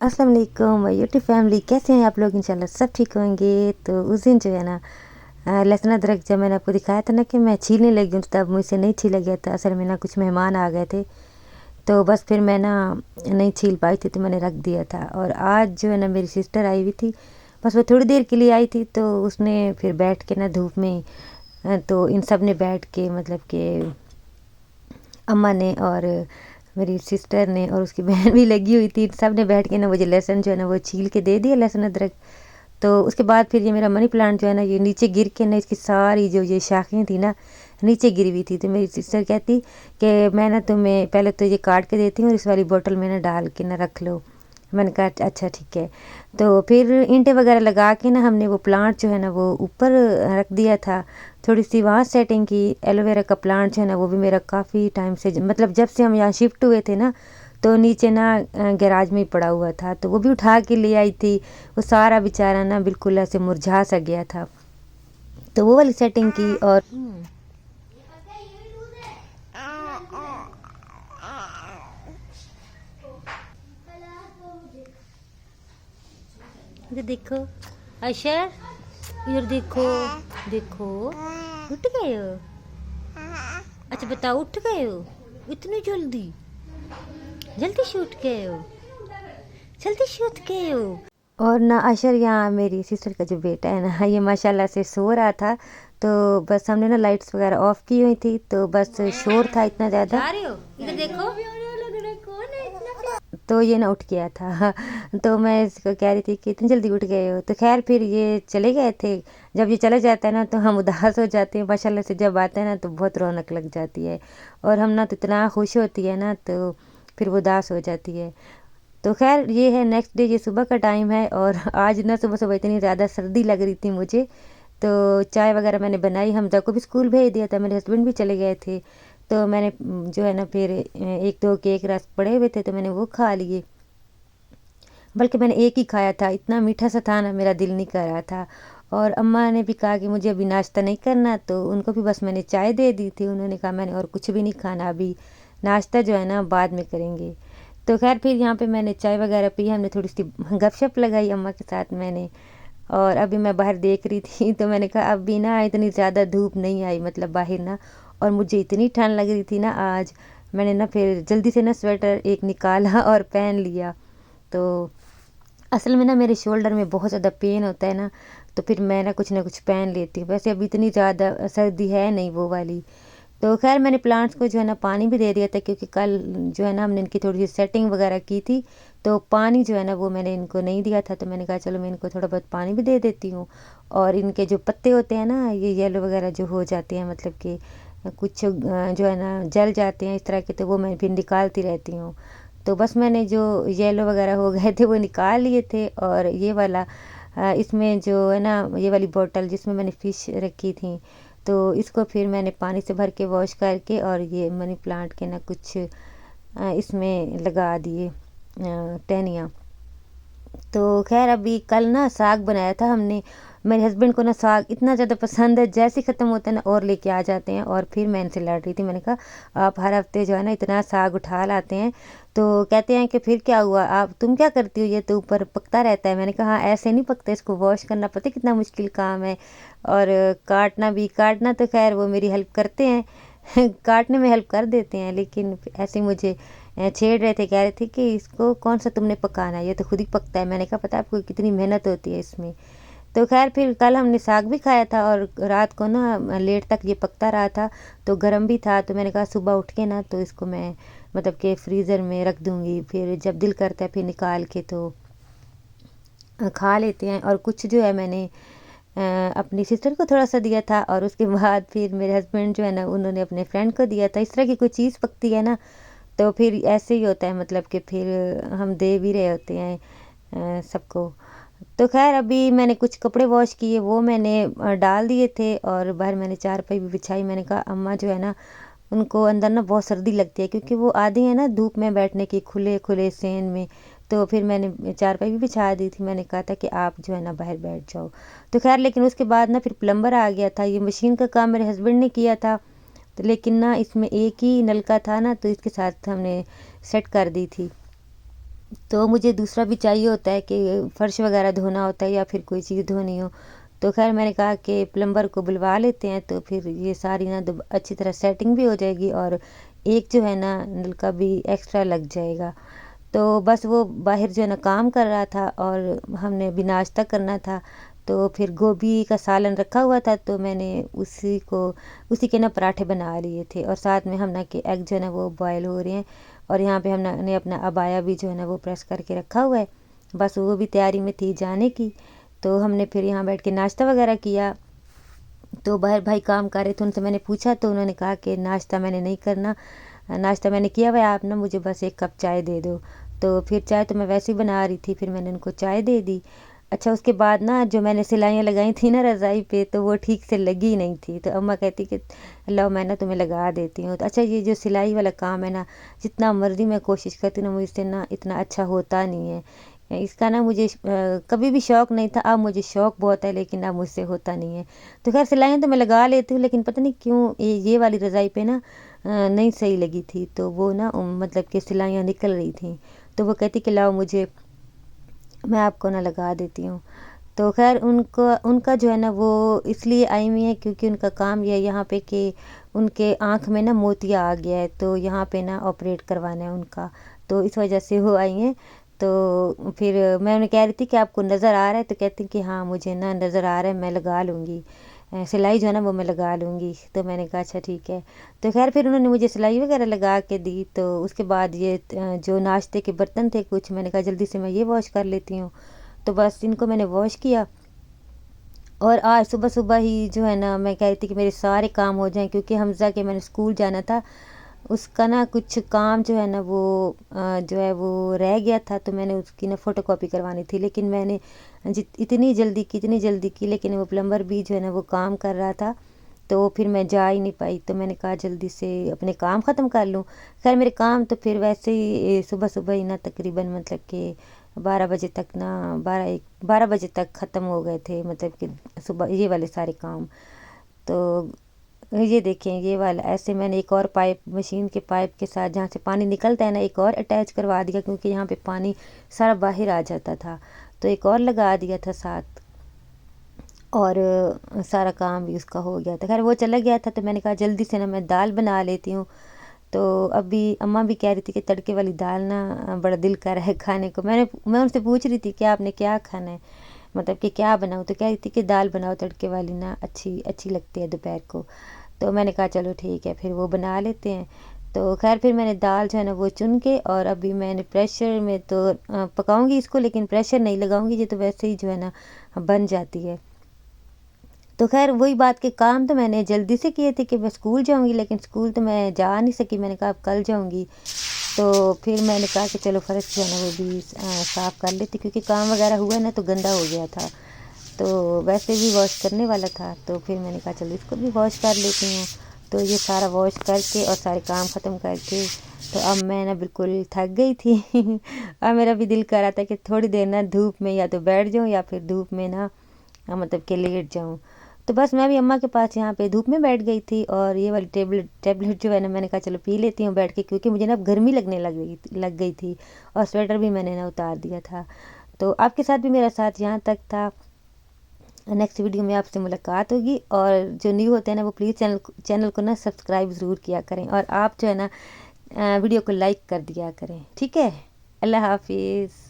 अस्सलाम वालेकुम YouTube family, कैसे हैं आप लोग? इंशाल्लाह सब ठीक होंगे। तो उस दिन जो है ना लहसुन अदरक जब मैंने आपको दिखाया था ना कि मैं छीलने लगी हूँ, तब मुझसे नहीं छीला गया था। असल में ना कुछ मेहमान आ गए थे, तो बस फिर मैं ना नहीं छील पाई थी, तो मैंने रख दिया था। और आज जो है ना मेरी सिस्टर आई हुई थी, बस वो थोड़ी देर के लिए आई थी, तो उसने फिर बैठ के ना धूप में तो इन सब ने बैठ के मतलब कि अम्मा ने और मेरी सिस्टर ने और उसकी बहन भी लगी हुई थी, सब ने बैठ के ना मुझे लहसुन जो है ना वो छील के दे दिया, लहसुन अदरक। तो उसके बाद फिर ये मेरा मनी प्लांट जो है ना ये नीचे गिर के ना इसकी सारी जो ये शाखें थी ना नीचे गिरी हुई थी। तो मेरी सिस्टर कहती कि मैं ना तुम्हें पहले तो ये काट के देती हूँ और इस वाली बोतल में ना डाल के ना रख लो। मैंने कहा अच्छा ठीक है। तो फिर ईंटें वगैरह लगा के ना हमने वो प्लांट जो है ना वो ऊपर रख दिया था। थोड़ी सी वहाँ सेटिंग की। एलोवेरा का प्लांट जो है ना वो भी मेरा काफ़ी टाइम से मतलब जब से हम यहाँ शिफ्ट हुए थे ना, तो नीचे ना गैराज में ही पड़ा हुआ था, तो वो भी उठा के ले आई थी। वो सारा बेचारा ना बिल्कुल ऐसे मुरझा सा गया था, तो वो वाली सेटिंग की। और ये देखो अशर, इधर देखो, देखो उठ गए हो? अच्छा बताओ, उठ गए हो इतनी जल्दी? जल्दी से उठ गए हो? जल्दी से उठ गए हो? और ना अशर यहाँ मेरी सिस्टर का जो बेटा है ना ये माशाल्लाह से सो रहा था। तो बस हमने ना लाइट्स वगैरह ऑफ की हुई थी, तो बस शोर था इतना ज़्यादा। जा रहे हो? इधर देखो, कौन है इतना? तो ये ना उठ गया था तो मैं इसको कह रही थी कि इतनी जल्दी उठ गए हो। तो खैर फिर ये चले गए थे। जब ये चले जाता है ना तो हम उदास हो जाते हैं, माशाल्लाह से जब आते हैं ना तो बहुत रौनक लग जाती है। और हम ना तो इतना खुश होती है ना, तो फिर वो उदास हो जाती है। तो खैर ये है नेक्स्ट डे, ये सुबह का टाइम है। और आज ना सुबह सुबह इतनी ज़्यादा सर्दी लग रही थी मुझे, तो चाय वगैरह मैंने बनाई, हमजा को भी स्कूल भेज दिया था, मेरे हस्बैंड भी चले गए थे। तो मैंने जो है ना फिर एक दो केक रस्क पड़े हुए थे, तो मैंने वो खा लिए। बल्कि मैंने एक ही खाया था, इतना मीठा सा था ना मेरा दिल नहीं कर रहा था। और अम्मा ने भी कहा कि मुझे अभी नाश्ता नहीं करना, तो उनको भी बस मैंने चाय दे दी थी। उन्होंने कहा मैंने और कुछ भी नहीं खाना अभी, नाश्ता जो है ना बाद में करेंगे। तो खैर फिर यहाँ पे मैंने चाय वगैरह पी, हमने थोड़ी सी गपशप लगाई अम्मा के साथ मैंने। और अभी मैं बाहर देख रही थी तो मैंने कहा अभी ना इतनी ज़्यादा धूप नहीं आई मतलब बाहर ना, और मुझे इतनी ठंड लग रही थी ना आज, मैंने ना फिर जल्दी से ना स्वेटर एक निकाला और पहन लिया। तो असल में ना मेरे शोल्डर में बहुत ज़्यादा पेन होता है ना, तो फिर मैं ना कुछ पहन लेती हूँ। वैसे अभी इतनी ज़्यादा सर्दी है नहीं वो वाली। तो खैर मैंने प्लांट्स को जो है ना पानी भी दे दिया था, क्योंकि कल जो है ना हमने इनकी थोड़ी सी सेटिंग वगैरह की थी, तो पानी जो है ना वो मैंने इनको नहीं दिया था। तो मैंने कहा चलो मैं इनको थोड़ा बहुत पानी भी दे देती हूँ। और इनके जो पत्ते होते हैं ना ये येलो वगैरह जो हो जाते हैं, मतलब कि कुछ जो है ना जल जाते हैं इस तरह के, तो वो मैं फिर निकालती रहती हूँ। तो बस मैंने जो येलो वगैरह हो गए थे वो निकाल लिए थे। और ये वाला इसमें जो है ना ये वाली बोतल जिसमें मैंने फ़िश रखी थी, तो इसको फिर मैंने पानी से भर के वॉश करके और ये मनी प्लांट के ना कुछ इसमें लगा दिए टहनियाँ। तो खैर अभी कल ना साग बनाया था हमने। मेरे हस्बैंड को ना साग इतना ज़्यादा पसंद है, जैसे ही ख़त्म होता है ना और लेके आ जाते हैं। और फिर मैं इनसे लड़ रही थी, मैंने कहा आप हर हफ्ते जो है ना इतना साग उठा लाते हैं, तो कहते हैं कि फिर क्या हुआ, आप तुम क्या करती हो, ये तो ऊपर पकता रहता है। मैंने कहा हाँ ऐसे नहीं पकता, इसको वॉश करना पता है कितना मुश्किल काम है, और काटना तो खैर वो मेरी हेल्प करते हैं काटने में हेल्प कर देते हैं, लेकिन ऐसे ही मुझे छेड़ रहे थे, कह रहे थे कि इसको कौन सा तुमने पकाना है, ये तो खुद ही पकता है। मैंने कहा पता है आपको कितनी मेहनत होती है इसमें। तो खैर फिर कल हमने साग भी खाया था, और रात को ना लेट तक ये पकता रहा था, तो गर्म भी था। तो मैंने कहा सुबह उठ के ना तो इसको मैं मतलब कि फ्रीज़र में रख दूँगी, फिर जब दिल करता है फिर निकाल के तो खा लेते हैं। और कुछ जो है मैंने अपनी सिस्टर को थोड़ा सा दिया था, और उसके बाद फिर मेरे हस्बैंड जो है ना उन्होंने अपने फ्रेंड को दिया था। इस तरह की कोई चीज़ पकती है ना तो फिर ऐसे ही होता है, मतलब कि फिर हम दे भी रहे होते हैं सबको। तो खैर अभी मैंने कुछ कपड़े वॉश किए, वो मैंने डाल दिए थे, और बाहर मैंने चारपाई भी बिछाई। मैंने कहा अम्मा जो है ना उनको अंदर ना बहुत सर्दी लगती है, क्योंकि वो आदी है ना धूप में बैठने की खुले खुले सेन में। तो फिर मैंने चारपाई भी बिछा दी थी, मैंने कहा था कि आप जो है ना बाहर बैठ जाओ। तो खैर लेकिन उसके बाद ना फिर प्लम्बर आ गया था, ये मशीन का काम मेरे हस्बैंड ने किया था। तो लेकिन ना इसमें एक ही नलका था ना, तो इसके साथ हमने सेट कर दी थी। तो मुझे दूसरा भी चाहिए होता है कि फ़र्श वगैरह धोना होता है या फिर कोई चीज़ धोनी हो। तो ख़ैर मैंने कहा कि प्लम्बर को बुलवा लेते हैं, तो फिर ये सारी ना अच्छी तरह सेटिंग भी हो जाएगी और एक जो है ना नल का भी एक्स्ट्रा लग जाएगा। तो बस वो बाहर जो है ना काम कर रहा था और हमने भी नाश्ता करना था। तो फिर गोभी का सालन रखा हुआ था, तो मैंने उसी के ना पराठे बना लिए थे और साथ में हम ना के एग जो है ना वो बॉयल हो रहे हैं और यहाँ पे हमने अपना अबाया भी जो है ना वो प्रेस करके रखा हुआ है। बस वो भी तैयारी में थी जाने की। तो हमने फिर यहाँ बैठ के नाश्ता वगैरह किया। तो बाहर भाई काम कर रहे थे, उनसे मैंने पूछा तो उन्होंने कहा कि नाश्ता मैंने नहीं करना, नाश्ता मैंने किया हुआ है, आप ना मुझे बस 1 कप चाय दे दो। तो फिर चाय तो मैं वैसे ही बना रही थी, फिर मैंने उनको चाय दे दी। अच्छा उसके बाद ना जो मैंने सिलाइयाँ लगाई थी ना रज़ाई पे, तो वो ठीक से लगी नहीं थी। तो अम्मा कहती कि लाओ मैं ना तुम्हें लगा देती हूँ। तो अच्छा ये जो सिलाई वाला काम है ना, जितना मर्ज़ी मैं कोशिश करती हूँ ना, मुझसे ना इतना अच्छा होता नहीं है। इसका ना मुझे कभी भी शौक़ नहीं था, अब मुझे शौक़ बहुत है लेकिन अब मुझसे होता नहीं है। तो ख़ैर सिलाइयाँ तो मैं लगा लेती हूँ, लेकिन पता नहीं क्यों ये वाली रज़ाई पे ना नहीं सही लगी थी। तो वो ना मतलब कि सिलाइयाँ निकल रही थी। तो वो कहती कि लाओ मुझे, मैं आपको ना लगा देती हूँ। तो ख़ैर उनका उनका जो है ना वो इसलिए आई हुई है क्योंकि उनका काम ये है यहाँ पे कि उनके आँख में ना मोतिया आ गया है, तो यहाँ पे ना ऑपरेट करवाना है उनका। तो इस वजह से वो आई हैं। तो फिर मैं उन्हें कह रही थी कि आपको नज़र आ रहा है? तो कहती कि हाँ मुझे ना नज़र आ रहा है, मैं लगा लूँगी। सिलाई जो है ना वो मैं लगा लूँगी। तो मैंने कहा अच्छा ठीक है। तो ख़ैर फिर उन्होंने मुझे सिलाई वगैरह लगा के दी। तो उसके बाद ये जो नाश्ते के बर्तन थे कुछ, मैंने कहा जल्दी से मैं ये वॉश कर लेती हूँ। तो बस इनको मैंने वॉश किया और आज सुबह-सुबह ही जो है ना मैं कह रही थी कि मेरे सारे काम हो जाएँ, क्योंकि हमज़ा के मैंने स्कूल जाना था। उसका ना कुछ काम जो है ना वो जो है वो रह गया था, तो मैंने उसकी ना फ़ोटोकॉपी करवानी थी। लेकिन मैंने इतनी जल्दी की, लेकिन वो प्लम्बर भी जो है ना वो काम कर रहा था, तो फिर मैं जा ही नहीं पाई। तो मैंने कहा जल्दी से अपने काम ख़त्म कर लूँ। ख़ैर मेरे काम तो फिर वैसे ही सुबह-सुबह ही ना तकरीबन मतलब कि 12 बजे तक ना 12 बजे तक ख़त्म हो गए थे, मतलब कि सुबह ये वाले सारे काम। तो ये देखें ये वाला ऐसे मैंने एक और पाइप मशीन के पाइप के साथ जहाँ से पानी निकलता है ना, एक और अटैच करवा दिया, क्योंकि यहाँ पे पानी सारा बाहर आ जाता था। तो एक और लगा दिया था साथ और सारा काम भी उसका हो गया था। ख़ैर वो चला गया था, तो मैंने कहा जल्दी से ना मैं दाल बना लेती हूँ। तो अभी अम्मा भी कह रही थी कि तड़के वाली दाल ना बड़ा दिल कर रहा है खाने को। मैं उनसे पूछ रही थी कि आपने क्या खाना है, मतलब कि क्या बनाऊँ? तो कह रही थी कि दाल बनाओ तड़के वाली, ना अच्छी अच्छी लगती है दोपहर को। तो मैंने कहा चलो ठीक है, फिर वो बना लेते हैं। तो ख़ैर फिर मैंने दाल जो है ना वो चुन के और अभी मैंने प्रेशर में तो पकाऊँगी इसको, लेकिन प्रेशर नहीं लगाऊँगी, ये तो वैसे ही जो है ना बन जाती है। तो ख़ैर वही बात कि काम तो मैंने जल्दी से किए थे कि मैं स्कूल जाऊँगी, लेकिन स्कूल तो मैं जा नहीं सकी। मैंने कहा अब कल जाऊँगी। तो फिर मैंने कहा कि चलो फ़र्श जो है ना वो भी साफ़ कर लेती, क्योंकि काम वगैरह हुआ ना तो गंदा हो गया था। तो वैसे भी वॉश करने वाला था, तो फिर मैंने कहा चलो इसको भी वॉश कर लेती हूँ। तो ये सारा वॉश करके और सारे काम ख़त्म करके तो अब मैं ना बिल्कुल थक गई थी। अब मेरा भी दिल कर रहा था कि थोड़ी देर ना धूप में या तो बैठ जाऊँ या फिर धूप में ना मतलब कि लेट जाऊँ। तो बस मैं भी अम्मा के पास यहाँ पे धूप में बैठ गई थी और ये वाली टेबलेट जो है ना मैंने कहा चलो पी लेती हूँ बैठ के, क्योंकि मुझे ना अब गर्मी लगने लग गई थी और स्वेटर भी मैंने ना उतार दिया था। तो आपके साथ भी मेरा साथ यहाँ तक था। नेक्स्ट वीडियो में आपसे मुलाकात होगी, और जो न्यू होते हैं ना वो प्लीज़ चैनल को ना सब्सक्राइब ज़रूर किया करें, और आप जो है ना वीडियो को लाइक कर दिया करें। ठीक है, अल्लाह हाफिज़।